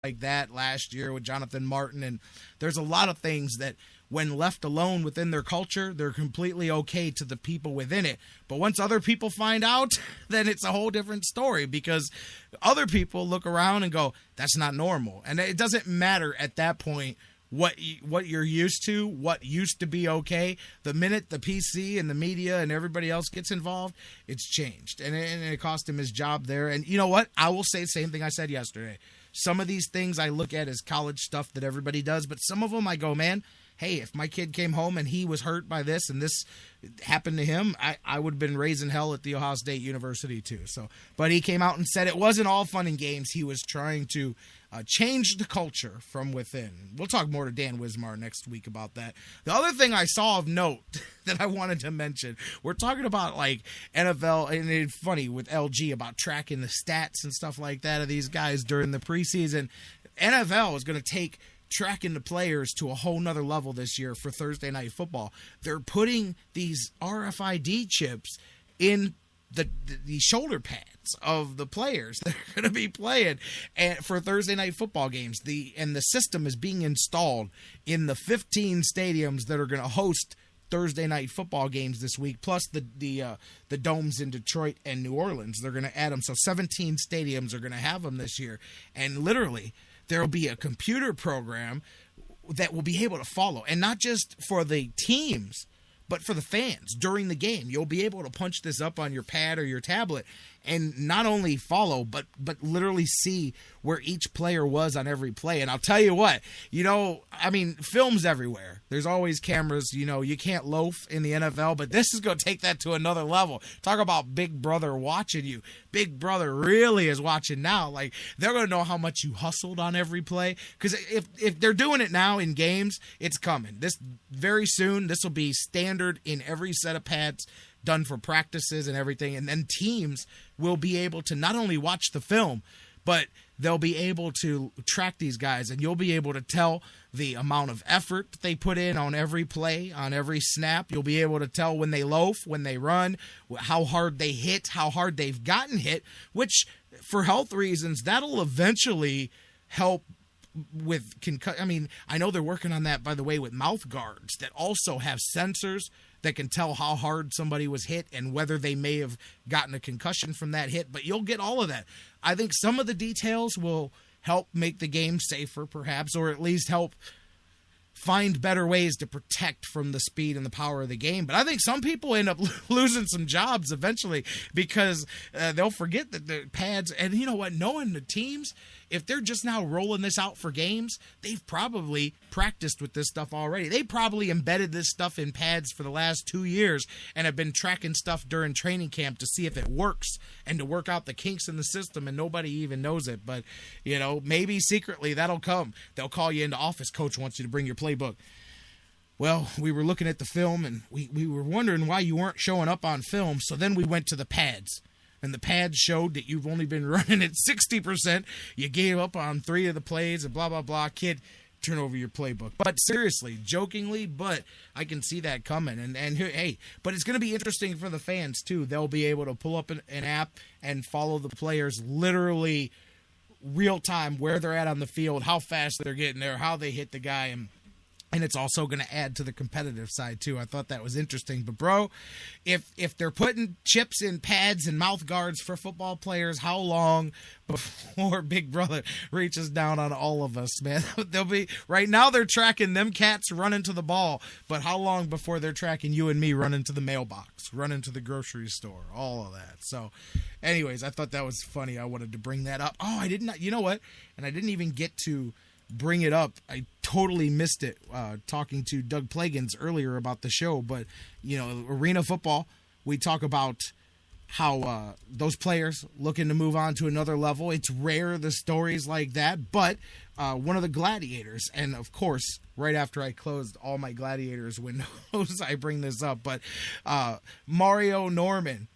like that last year with Jonathan Martin. And there's a lot of things that when left alone within their culture, they're completely okay to the people within it. But once other people find out, then it's a whole different story, because other people look around and go, that's not normal. And it doesn't matter at that point what you're used to, what used to be okay. The minute the PC and the media and everybody else gets involved, it's changed. And it cost him his job there. And you know what? I will say the same thing I said yesterday. Some of these things I look at as college stuff that everybody does, but some of them I go, man, hey, if my kid came home and he was hurt by this and this happened to him, I would have been raising hell at the Ohio State University too. So, but he came out and said it wasn't all fun and games. He was trying to change the culture from within. We'll talk more to Dan Wismar next week about that. The other thing I saw of note that I wanted to mention, we're talking about like NFL, and it's funny with LG about tracking the stats and stuff like that of these guys during the preseason. NFL is going to take tracking the players to a whole nother level this year for Thursday Night Football. They're putting these RFID chips in the shoulder pads of the players that are going to be playing and for Thursday Night Football games. The system is being installed in the 15 stadiums that are going to host Thursday Night Football games this week, plus the domes in Detroit and New Orleans. They're going to add them, so 17 stadiums are going to have them this year. And literally, there will be a computer program that will be able to follow, and not just for the teams, but for the fans during the game. You'll be able to punch this up on your pad or your tablet and not only follow, but literally see where each player was on every play. And I'll tell you what, film's everywhere. There's always cameras. You can't loaf in the NFL, but this is going to take that to another level. Talk about Big Brother watching you. Big Brother really is watching now. Like, they're going to know how much you hustled on every play. Because if they're doing it now in games, it's coming. This very soon, this will be standard in every set of pads done for practices and everything. And then teams will be able to not only watch the film, but they'll be able to track these guys, and you'll be able to tell the amount of effort they put in on every play, on every snap. You'll be able to tell when they loaf, when they run, how hard they hit, how hard they've gotten hit, which for health reasons, that'll eventually help with I know they're working on that, by the way, with mouth guards that also have sensors that can tell how hard somebody was hit and whether they may have gotten a concussion from that hit. But you'll get all of that. I think some of the details will help make the game safer, perhaps, or at least help find better ways to protect from the speed and the power of the game. But I think some people end up losing some jobs eventually because they'll forget that the pads, and you know what, knowing the teams, if they're just now rolling this out for games, they've probably practiced with this stuff already. They probably embedded this stuff in pads for the last 2 years and have been tracking stuff during training camp to see if it works and to work out the kinks in the system, and nobody even knows it. But, maybe secretly that'll come. They'll call you into office. Coach wants you to bring your playbook. Well, we were looking at the film, and we were wondering why you weren't showing up on film, so then we went to the pads. And the pads showed that you've only been running at 60%. You gave up on 3 of the plays and blah, blah, blah. Kid, turn over your playbook. But seriously, jokingly, but I can see that coming. And hey, but it's going to be interesting for the fans, too. They'll be able to pull up an app and follow the players literally real time, where they're at on the field, how fast they're getting there, how they hit the guy, and it's also going to add to the competitive side, too. I thought that was interesting. But, bro, if they're putting chips in pads and mouth guards for football players, how long before Big Brother reaches down on all of us, man? They'll be right now they're tracking them cats running to the ball, but how long before they're tracking you and me running to the mailbox, running to the grocery store, all of that. So, anyways, I thought that was funny. I wanted to bring that up. Oh, I didn't. You know what? And I didn't even get to bring it up. I totally missed it talking to Doug Plagans earlier about the show, but arena football, we talk about how those players looking to move on to another level. It's rare, the stories like that, but one of the gladiators, and of course right after I closed all my gladiators windows I bring this up, but Mario Norman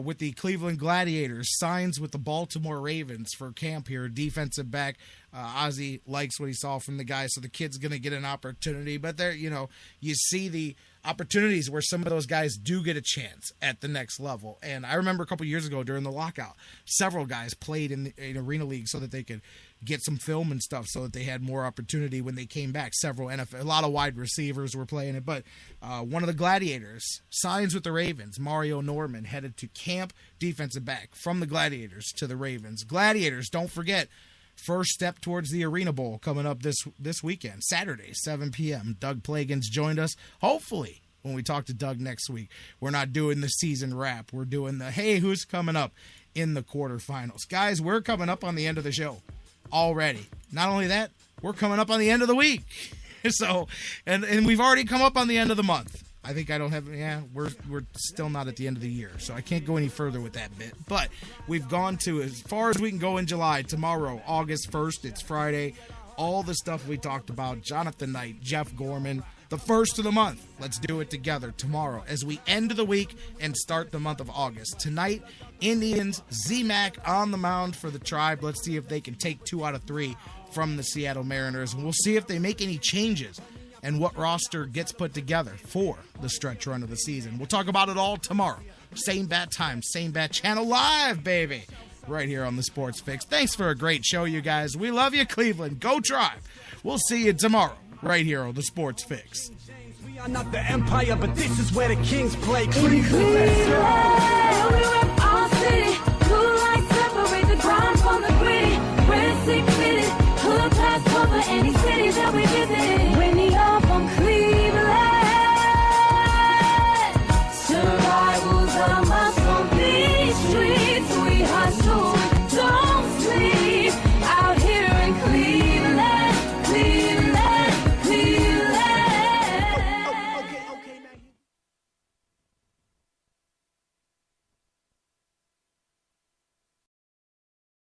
with the Cleveland Gladiators signs with the Baltimore Ravens for camp here, defensive back. Ozzie likes what he saw from the guy, so the kid's going to get an opportunity. But there, you see the opportunities where some of those guys do get a chance at the next level. And I remember a couple years ago during the lockout, several guys played in Arena League so that they could get some film and stuff so that they had more opportunity when they came back. A lot of wide receivers were playing it, but one of the Gladiators signs with the Ravens. Mario Norman headed to camp, defensive back from the Gladiators to the Ravens. Gladiators, don't forget, first step towards the Arena Bowl coming up this weekend, Saturday, 7 p.m. Doug Plagans joined us. Hopefully, when we talk to Doug next week, we're not doing the season wrap. We're doing the, hey, who's coming up in the quarterfinals? Guys, we're coming up on the end of the show already. Not only that, we're coming up on the end of the week. So, and we've already come up on the end of the month. I think we're still not at the end of the year, so I can't go any further with that bit. But we've gone to as far as we can go in July. Tomorrow, August 1st, it's Friday. All the stuff we talked about, Jonathan Knight, Jeff Gorman, the first of the month. Let's do it together tomorrow as we end the week and start the month of August. Tonight, Indians, Z-Mac on the mound for the Tribe. Let's see if they can take 2 out of 3 from the Seattle Mariners, and we'll see if they make any changes and what roster gets put together for the stretch run of the season. We'll talk about it all tomorrow. Same bat time, same bat channel, live, baby, right here on the Sports Fix. Thanks for a great show, you guys. We love you, Cleveland. Go Tribe. We'll see you tomorrow right here on the Sports Fix. We are not the empire, but this is where the kings play. Cleveland.